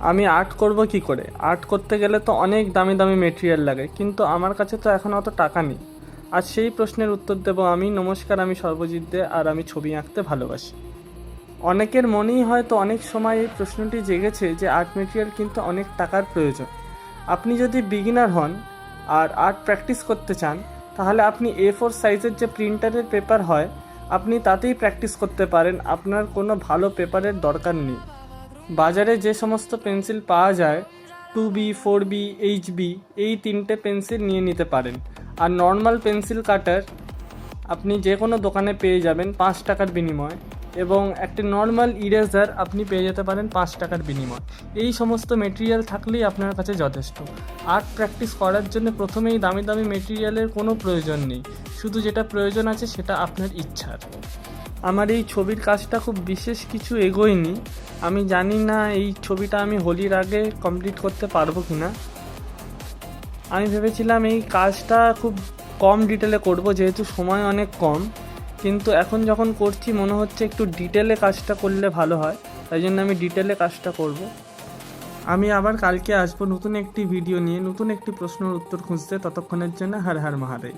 আমি আর্ট করব কি করে? আর্ট করতে গেলে তো অনেক দামি দামি মেটেরিয়াল লাগে, কিন্তু আমার কাছে তো এখন অত টাকা নেই। আর সেই প্রশ্নের উত্তর দেব আমি। নমস্কার, আমি সর্বজিৎ দে, আর আমি ছবি আঁকতে ভালোবাসি। অনেকের মনেই হয়তো অনেক সময় এই প্রশ্নটি জেগেছে যে আর্ট মেটেরিয়াল কিন্তু অনেক টাকার প্রয়োজন। আপনি যদি বিগিনার হন আর আর্ট প্র্যাকটিস করতে চান, তাহলে আপনি A4 সাইজের যে প্রিন্টারের পেপার হয়, আপনি তাতেই প্র্যাকটিস করতে পারেন। আপনার কোনো ভালো পেপারের দরকার নেই। বাজারে যে সমস্ত পেন্সিল পাওয়া যায়, 2B, 4B, HB, এই তিনটে পেন্সিল নিয়ে নিতে পারেন। আর নর্মাল পেন্সিল কাটার আপনি যে কোনো দোকানে পেয়ে যাবেন 5 টাকার বিনিময়ে, এবং একটি নর্মাল ইরেজার আপনি পেয়ে যেতে পারেন 5 টাকার বিনিময়ে। এই সমস্ত মেটেরিয়াল থাকলেই আপনার কাছে যথেষ্ট। আর্ট প্র্যাকটিস করার জন্য প্রথমেই দামি দামি মেটেরিয়ালের কোনো প্রয়োজন নেই। শুধু যেটা প্রয়োজন আছে সেটা আপনার ইচ্ছার। আমার এই ছবির কাজটা খুব বিশেষ কিছু এগোয়নি। আমি জানি না এই ছবিটা আমি হোলির আগে কমপ্লিট করতে পারবো কি না। আমি ভেবেছিলাম এই কাজটা খুব কম ডিটেলে করব, যেহেতু সময় অনেক কম। কিন্তু এখন যখন করছি মনে হচ্ছে একটু ডিটেলে কাজটা করলে ভালো হয়, তাই জন্য আমি ডিটেলে কাজটা করব। আমি আবার কালকে আসবো নতুন একটি ভিডিও নিয়ে, নতুন একটি প্রশ্নের উত্তর খুঁজতে। ততক্ষণের জন্য হর হর মহাদেব।